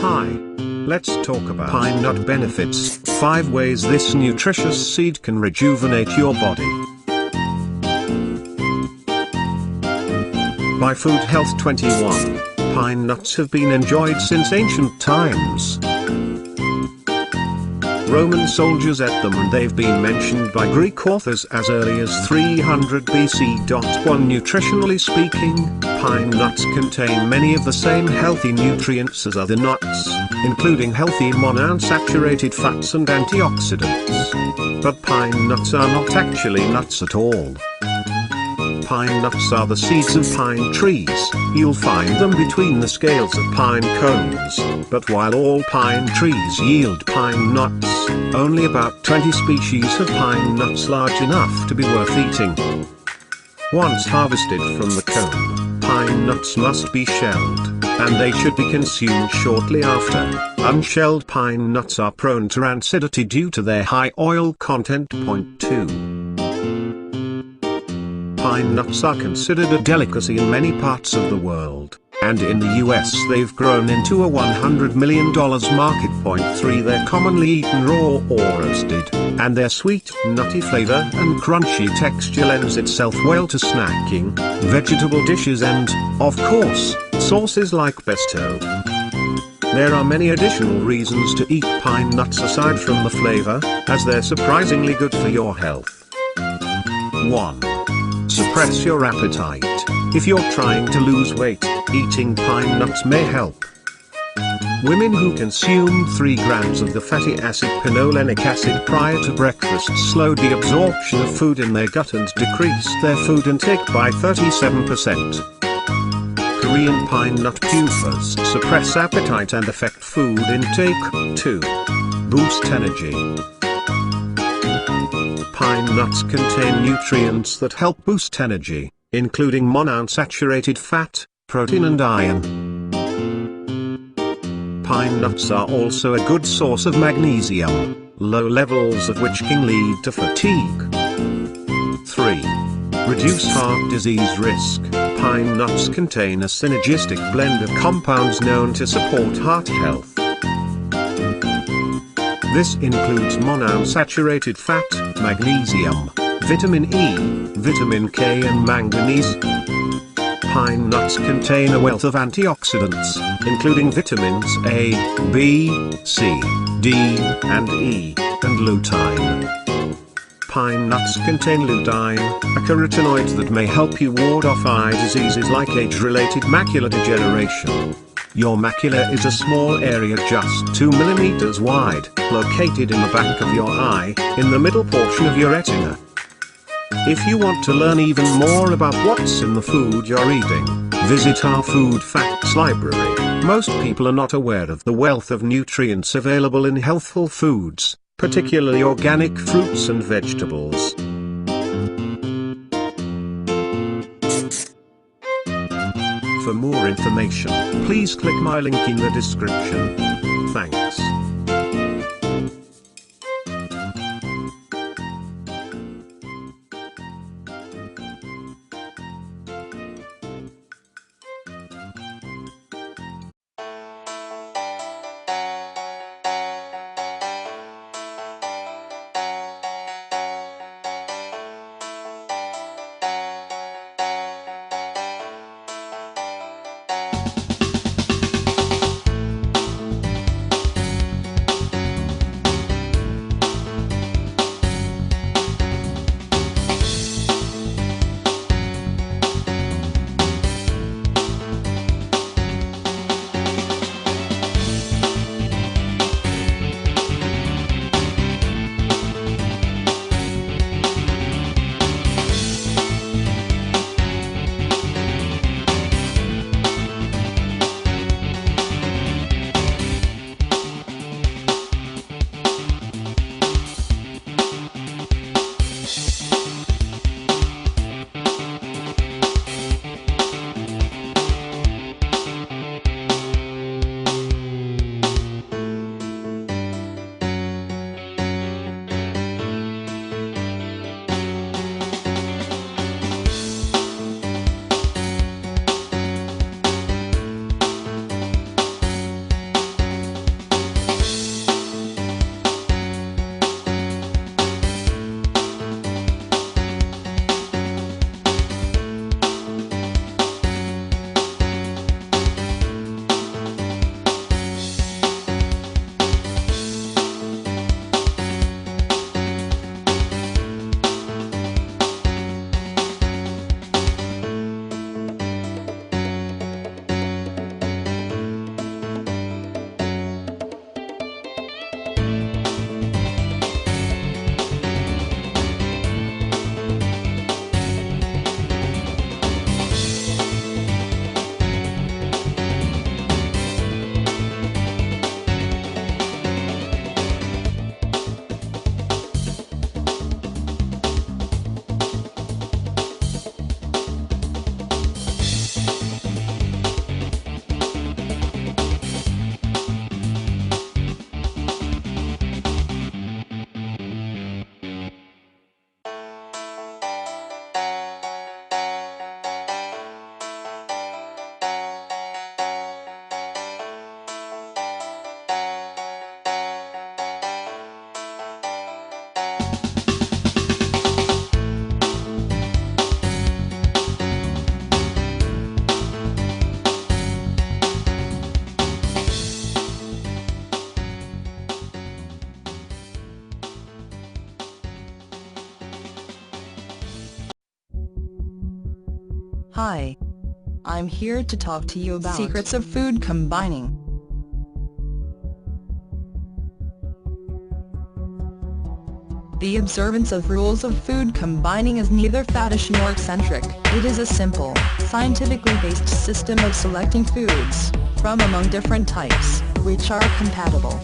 Hi. Let's talk about pine nut benefits, 5 ways this nutritious seed can rejuvenate your body. By Food Health 21, pine nuts have been enjoyed since ancient times. Roman soldiers ate them, and they've been mentioned by Greek authors as early as 300 BC. Nutritionally speaking, pine nuts contain many of the same healthy nutrients as other nuts, including healthy monounsaturated fats and antioxidants. But pine nuts are not actually nuts at all. Pine nuts are the seeds of pine trees. You'll find them between the scales of pine cones. But while all pine trees yield pine nuts, only about 20 species have pine nuts large enough to be worth eating. Once harvested from the cone, pine nuts must be shelled, and they should be consumed shortly after. Unshelled pine nuts are prone to rancidity due to their high oil content. Point 2. Pine nuts are considered a delicacy in many parts of the world, and in the US they've grown into a $100 million market. Point 3. They're commonly eaten raw or roasted, and their sweet, nutty flavor and crunchy texture lends itself well to snacking, vegetable dishes and, of course, sauces like pesto. There are many additional reasons to eat pine nuts aside from the flavor, as they're surprisingly good for your health. 1. Suppress your appetite. If you're trying to lose weight, eating pine nuts may help. Women who consume 3 grams of the fatty acid pinolenic acid prior to breakfast slow the absorption of food in their gut and decrease their food intake by 37%. Korean pine nut pufas suppress appetite and affect food intake. 2. Boost energy. Pine nuts contain nutrients that help boost energy, including monounsaturated fat, protein and iron. Pine nuts are also a good source of magnesium, low levels of which can lead to fatigue. 3. Reduce heart disease risk. Pine nuts contain a synergistic blend of compounds known to support heart health. This includes monounsaturated fat, magnesium, vitamin E, vitamin K and manganese. Pine nuts contain a wealth of antioxidants, including vitamins A, B, C, D, and E, and lutein. Pine nuts contain lutein, a carotenoid that may help you ward off eye diseases like age-related macular degeneration. Your macula is a small area just 2 millimeters wide, located in the back of your eye, in the middle portion of your retina. If you want to learn even more about what's in the food you're eating, visit our Food Facts Library. Most people are not aware of the wealth of nutrients available in healthful foods, particularly organic fruits and vegetables. For more information, please click my link in the description. Thanks. Hi. I'm here to talk to you about secrets of food combining. The observance of rules of food combining is neither faddish nor eccentric. It is a simple, scientifically based system of selecting foods from among different types, which are compatible.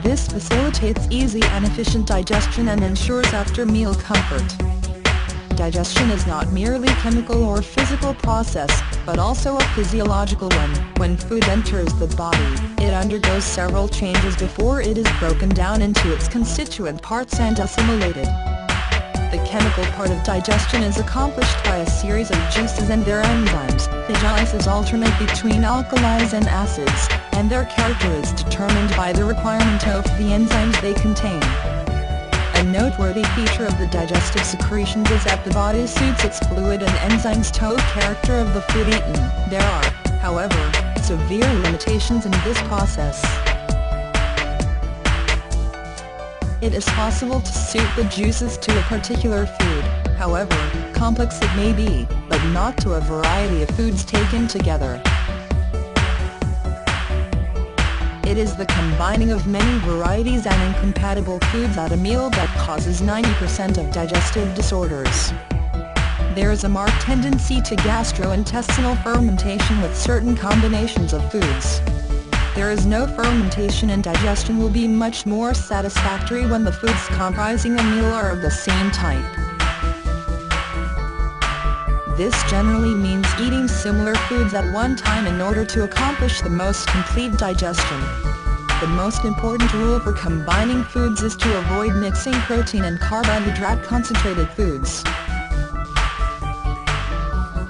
This facilitates easy and efficient digestion and ensures after-meal comfort. Digestion is not merely a chemical or physical process, but also a physiological one. When food enters the body, it undergoes several changes before it is broken down into its constituent parts and assimilated. The chemical part of digestion is accomplished by a series of juices and their enzymes. The juices alternate between alkalis and acids, and their character is determined by the requirement of the enzymes they contain. A noteworthy feature of the digestive secretions is that the body suits its fluid and enzymes to the character of the food eaten. There are, however, severe limitations in this process. It is possible to suit the juices to a particular food, however complex it may be, but not to a variety of foods taken together. It is the combining of many varieties and incompatible foods at a meal that causes 90% of digestive disorders. There is a marked tendency to gastrointestinal fermentation with certain combinations of foods. There is no fermentation, and digestion will be much more satisfactory when the foods comprising a meal are of the same type. This generally means eating similar foods at one time in order to accomplish the most complete digestion. The most important rule for combining foods is to avoid mixing protein and carbohydrate-concentrated foods.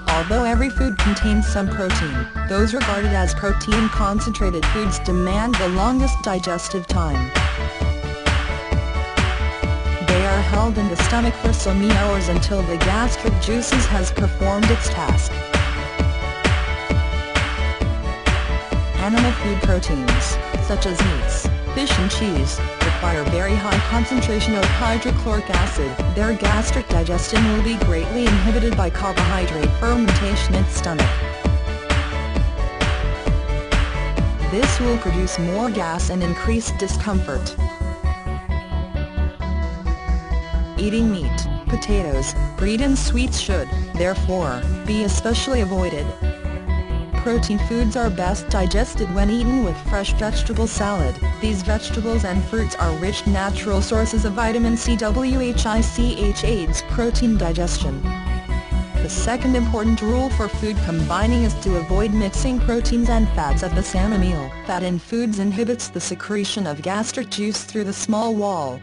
Although every food contains some protein, those regarded as protein-concentrated foods demand the longest digestive time. They are held in the stomach for so many hours until the gastric juices has performed its task. Animal food proteins, such as meats, fish and cheese, require very high concentration of hydrochloric acid. Their gastric digestion will be greatly inhibited by carbohydrate fermentation in the stomach. This will produce more gas and increase discomfort. Eating meat, potatoes, bread and sweets should, therefore, be especially avoided. Protein foods are best digested when eaten with fresh vegetable salad. These vegetables and fruits are rich natural sources of vitamin C, which aids protein digestion. The second important rule for food combining is to avoid mixing proteins and fats at the same meal. Fat in foods inhibits the secretion of gastric juice through the small wall.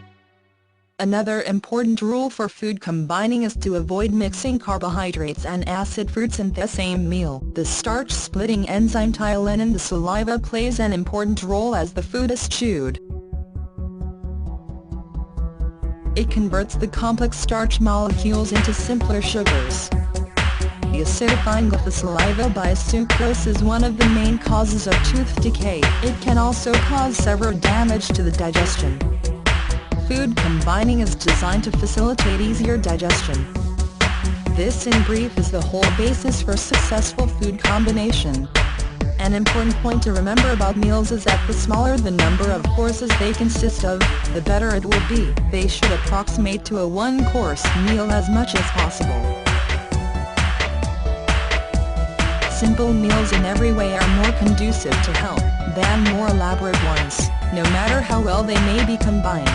Another important rule for food combining is to avoid mixing carbohydrates and acid fruits in the same meal. The starch-splitting enzyme ptyalin in the saliva plays an important role as the food is chewed. It converts the complex starch molecules into simpler sugars. The acidifying of the saliva by sucrose is one of the main causes of tooth decay. It can also cause severe damage to the digestion. Food combining is designed to facilitate easier digestion. This in brief is the whole basis for successful food combination. An important point to remember about meals is that the smaller the number of courses they consist of, the better it will be. They should approximate to a one-course meal as much as possible. Simple meals in every way are more conducive to health than more elaborate ones, no matter how well they may be combined.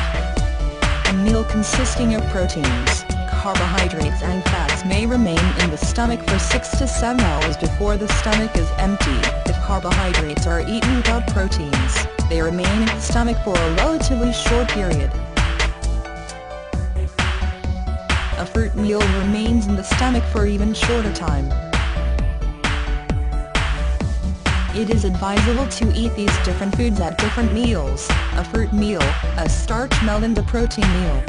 A meal consisting of proteins, carbohydrates and fats may remain in the stomach for 6 to 7 hours before the stomach is empty. If carbohydrates are eaten without proteins, they remain in the stomach for a relatively short period. A fruit meal remains in the stomach for even shorter time. It is advisable to eat these different foods at different meals: a fruit meal, a starch meal and a protein meal.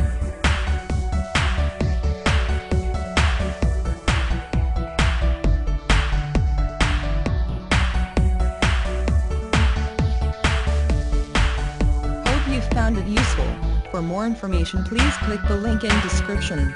Hope you found it useful. For more information, please click the link in description.